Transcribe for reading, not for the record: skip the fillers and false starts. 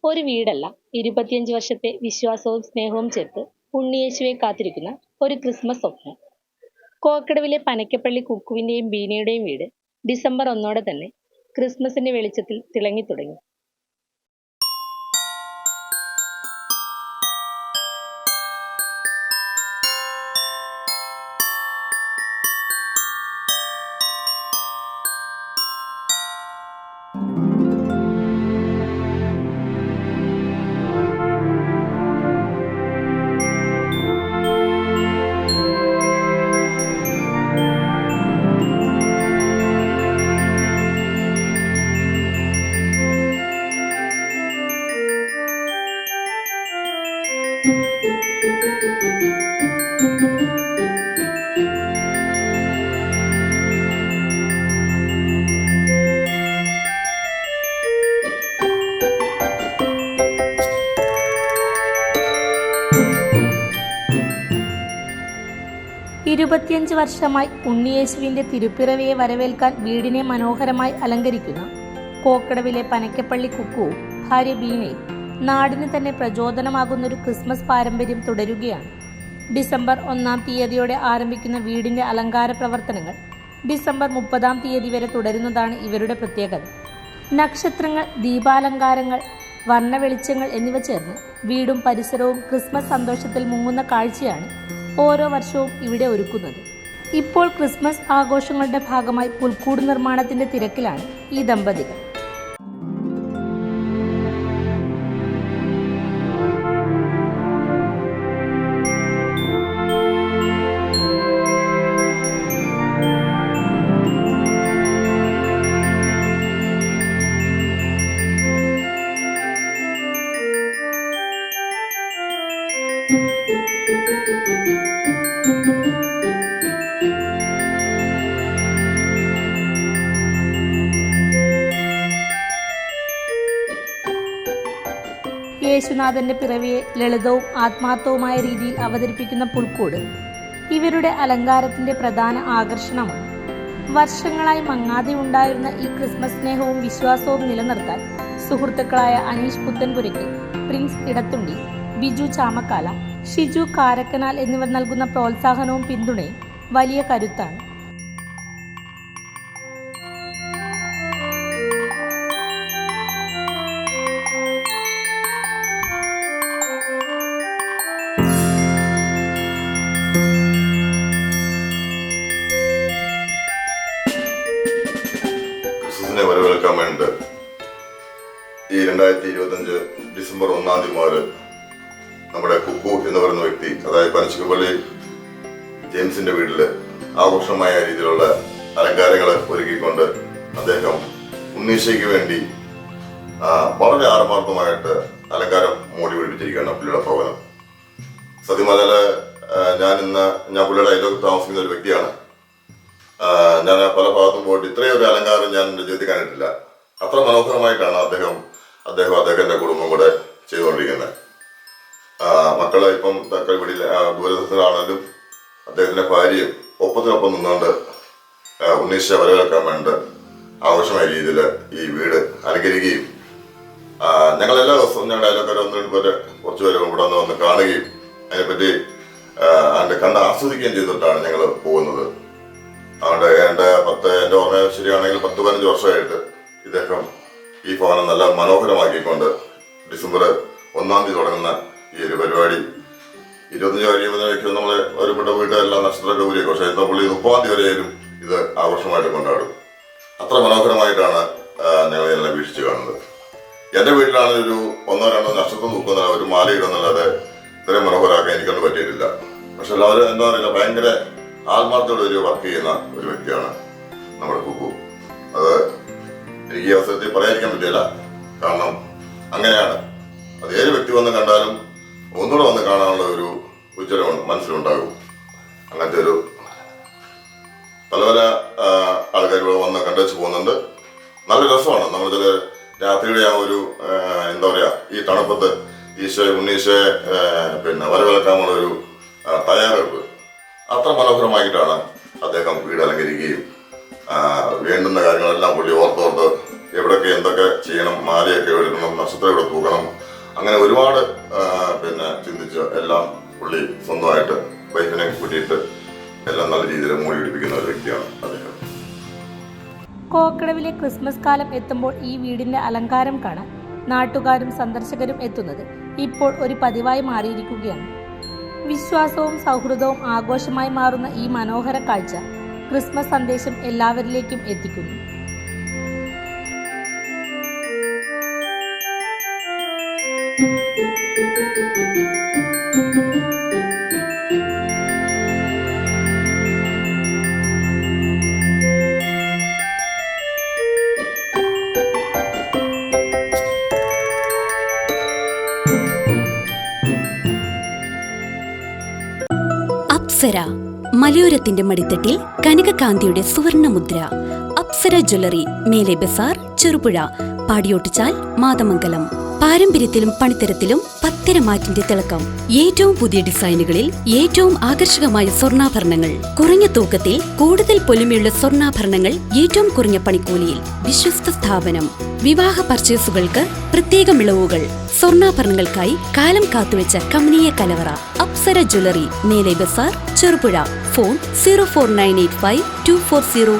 ഒരു വീടല്ല, 25 വർഷത്തെ വിശ്വാസവും സ്നേഹവും ചേർത്ത് ഉണ്ണിയേശുവെ കാത്തിരിക്കുന്ന ഒരു ക്രിസ്മസ് സ്വപ്നം. കോക്കടവിലെ പനക്കപ്പള്ളി കുക്കുവിന്റെയും ബീനയുടെയും വീട് ഡിസംബർ 1 തന്നെ ക്രിസ്മസിന്റെ വെളിച്ചത്തിൽ തിളങ്ങിത്തുടങ്ങി. ഇരുപത്തിയഞ്ച് വർഷമായി ഉണ്ണിയേശുവിന്റെ തിരുപ്പിറവിയെ വരവേൽക്കാൻ വീടിനെ മനോഹരമായി അലങ്കരിക്കുന്ന കോക്കടവിലെ പനക്കപ്പള്ളി കുക്കുവും ഭാര്യ ബീനയും നാടിന് തന്നെ പ്രചോദനമാകുന്നൊരു ക്രിസ്മസ് പാരമ്പര്യം തുടരുകയാണ്. ഡിസംബർ 1 തീയതിയോടെ ആരംഭിക്കുന്ന വീടിന്റെ അലങ്കാര പ്രവർത്തനങ്ങൾ ഡിസംബർ 30 വരെ തുടരുന്നതാണ് ഇവരുടെ പ്രത്യേകത. നക്ഷത്രങ്ങൾ, ദീപാലങ്കാരങ്ങൾ, വർണ്ണ വെളിച്ചങ്ങൾ എന്നിവ ചേർന്ന് വീടും പരിസരവും ക്രിസ്മസ് സന്തോഷത്തിൽ മുങ്ങുന്ന കാഴ്ചയാണ് ഓരോ വർഷവും ഇവിടെ ഒരുക്കുന്നത്. ഇപ്പോൾ ക്രിസ്മസ് ആഘോഷങ്ങളുടെ ഭാഗമായി പുൽക്കൂട് നിർമ്മാണത്തിന്റെ തിരക്കിലാണ് ഈ ദമ്പതികൾ. യേശുനാഥന്റെ പിറവിയെ ലളിതവും ആത്മാർത്ഥവുമായ രീതിയിൽ അവതരിപ്പിക്കുന്ന പുൽക്കൂട് ഇവരുടെ അലങ്കാരത്തിന്റെ പ്രധാന ആകർഷണമാണ്. വർഷങ്ങളായി മങ്ങാതെ ഉണ്ടായിരുന്ന ഈ ക്രിസ്മസ് സ്നേഹവും വിശ്വാസവും നിലനിർത്താൻ സുഹൃത്തുക്കളായ അനീഷ് പുത്തൻപുരയ്ക്കൽ, പ്രിൻസ് ഇടത്തുണ്ടി, ബിജു ചാമക്കാല, ഷിജു കാരക്കനാൽ എന്നിവർ നൽകുന്ന പ്രോത്സാഹനവും പിന്തുണയും വലിയ കരുത്താണ്. ക്രിസ്മസിനെ വരവേൽക്കാൻ വേണ്ടി ഈ 2025 ഡിസംബർ 1 മുതൽ നമ്മുടെ കുക്കു എന്ന് പറയുന്ന വ്യക്തി, അതായത് പനക്കപ്പള്ളി ജെയിംസിന്റെ വീട്ടില് ആഘോഷമായ രീതിയിലുള്ള അലങ്കാരങ്ങൾ ഒരുക്കിക്കൊണ്ട് അദ്ദേഹം ഉണ്ണീശയ്ക്ക് വേണ്ടി വളരെ ആത്മാർത്ഥമായിട്ട് അലങ്കാരം മോടി പിടിപ്പിച്ചിരിക്കുകയാണ് പുള്ളിയുടെ ഭവനം. സത്യം പറഞ്ഞാൽ ഞാൻ പുള്ളിയുടെ അയലോകത്ത് താമസിക്കുന്ന ഒരു വ്യക്തിയാണ്. ഞാൻ പല ഭാഗത്തും പോയിട്ട് ഇത്രയും ഒരു അലങ്കാരം ഞാൻ എൻ്റെ ജീവിതത്തിൽ കണ്ടിട്ടില്ല. അത്ര മനോഹരമായിട്ടാണ് അദ്ദേഹത്തിന്റെ കുടുംബം കൂടെ ചെയ്തുകൊണ്ടിരിക്കുന്നത്. മക്കളെ ഇപ്പം തക്കൽപിടിയിൽ ദൂരദർശനാണെങ്കിലും അദ്ദേഹത്തിന്റെ ഭാര്യയും ഒപ്പത്തിനൊപ്പം നിന്നുകൊണ്ട് ഉണ്ണീശ വരവേൽക്കാൻ വേണ്ടി ആവശ്യമായ രീതിയിൽ ഈ വീട് അലങ്കരിക്കുകയും ഞങ്ങൾ എല്ലാ ദിവസവും ഞങ്ങളുടെ അയൽക്കാരെ 1-2 പേര് കുറച്ച് പേര് ഇവിടെ വന്ന് കാണുകയും അതിനെപ്പറ്റി കണ്ട് ആസ്വദിക്കുകയും ചെയ്തിട്ടാണ് ഞങ്ങൾ പോകുന്നത്. അതുകൊണ്ട് എൻ്റെ ഓർമ്മ ശരിയാണെങ്കിൽ 10-15 വർഷമായിട്ട് ഇദ്ദേഹം ഈ ഭവനം നല്ല മനോഹരമാക്കിക്കൊണ്ട് ഡിസംബർ 1 തുടങ്ങുന്ന ഈ ഒരു പരിപാടി 25 കഴിയുമ്പോഴേക്കും നമ്മൾ ഒരുപ്പെട്ട വീട്ടിലെല്ലാം നക്ഷത്രമൊക്കെ ഊരിയൊക്കെ, പക്ഷേ ഇന്ന് പുള്ളി 30 വരെയും ഇത് ആഘോഷമായിട്ട് കൊണ്ടാടും. അത്ര മനോഹരമായിട്ടാണ് ഞങ്ങൾ എല്ലാം വീക്ഷിച്ച് കാണുന്നത്. എൻ്റെ വീട്ടിലാണ് ഒരു 1-2 നക്ഷത്രം തൂക്കുന്ന ഒരു മാല ഇടുന്നല്ലാതെ ഇത്രയും മനോഹരമാക്കാൻ എനിക്കൊന്നും പറ്റിയിട്ടില്ല. പക്ഷെ എല്ലാവരും എന്താ പറയുക, ഭയങ്കര ആത്മാർത്ഥത്തോടെ ഒരു വർക്ക് ചെയ്യുന്ന ഒരു വ്യക്തിയാണ് നമ്മുടെ കുക്കു. അത് എനിക്ക് ഈ അവസരത്തിൽ പറയാതിരിക്കാൻ പറ്റില്ല, കാരണം അങ്ങനെയാണ്. അത് ഏത് വ്യക്തി വന്ന് കണ്ടാലും ഒന്നുകൂടെ വന്ന് കാണാനുള്ള ഒരു ഉജ്ജ്വലം മനസ്സിലുണ്ടാകും. അങ്ങനത്തെ ഒരു പല പല ആൾക്കാർ വന്ന് കണ്ടുവച്ച് പോകുന്നുണ്ട്. നല്ല രസമാണ്. നമ്മൾ ചില രാത്രിയുടെ ആ ഒരു എന്താ പറയുക, ഈ തണുപ്പത്ത് ഉണ്ണീശയെ വരവേൽക്കാനുള്ള ഒരു തയ്യാറെടുപ്പ് അത്ര മനോഹരമായിട്ടാണ് അദ്ദേഹം വീട് അലങ്കരിക്കുകയും വേണ്ടുന്ന കാര്യങ്ങളെല്ലാം പുള്ളി ഓർത്തോർത്ത് എവിടെയൊക്കെ എന്തൊക്കെ ചെയ്യണം, മാലയൊക്കെ എടുക്കണം, നക്ഷത്രം എവിടെ തൂക്കണം, അങ്ങനെ ഒരുപാട് ചിന്തിച്ച് എല്ലാം പുള്ളി സ്വന്തമായിട്ട് വൈഫിനെ കൂട്ടിയിട്ട് എല്ലാം നല്ല രീതിയിൽ മൂടി പിടിപ്പിക്കുന്ന ഒരു വ്യക്തിയാണ് അദ്ദേഹം. കോക്കടവിലെ ക്രിസ്മസ് കാലം എത്തുമ്പോൾ ഈ വീടിന്റെ അലങ്കാരം കാണാൻ നാട്ടുകാരും സന്ദർശകരും എത്തുന്നത് ഇപ്പോൾ ഒരു പതിവായി മാറിയിരിക്കുകയാണ്. വിശ്വാസവും സൗഹൃദവും ആഘോഷമായി മാറുന്ന ഈ മനോഹര കാഴ്ച ക്രിസ്മസ് സന്ദേശം എല്ലാവരിലേക്കും എത്തിക്കുന്നു. അപ്സര മലയോരത്തിന്റെ മടിത്തട്ടിൽ കനകകാന്തിയുടെ സുവർണമുദ്ര. അപ്സര ജ്വല്ലറി, മേലെ ബസാർ, ചെറുപുഴ, പാടിയോട്ടുചാൽ, മാതമംഗലം. പാരമ്പര്യത്തിലും പണിത്തരത്തിലും പത്തരമാറ്റിന്റെ തിളക്കം. ഏറ്റവും പുതിയ ഡിസൈനുകളിൽ ഏറ്റവും ആകർഷകമായ സ്വർണ്ണാഭരണങ്ങൾ. കുറഞ്ഞ തൂക്കത്തിൽ കൂടുതൽ പൊലിമയുള്ള സ്വർണ്ണാഭരണങ്ങൾ ഏറ്റവും കുറഞ്ഞ പണിക്കൂലിയിൽ. വിശ്വസ്ത സ്ഥാപനം. വിവാഹ പർച്ചേസുകൾക്ക് പ്രത്യേക ഇളവുകൾ. സ്വർണ്ണാഭരണങ്ങൾക്കായി കാലം കാത്തുവെച്ച കമനീയ കലവറ. അപ്സര ജ്വല്ലറി, മേലെ ബസാർ, ചെറുപുഴ. ഫോൺ 04985 240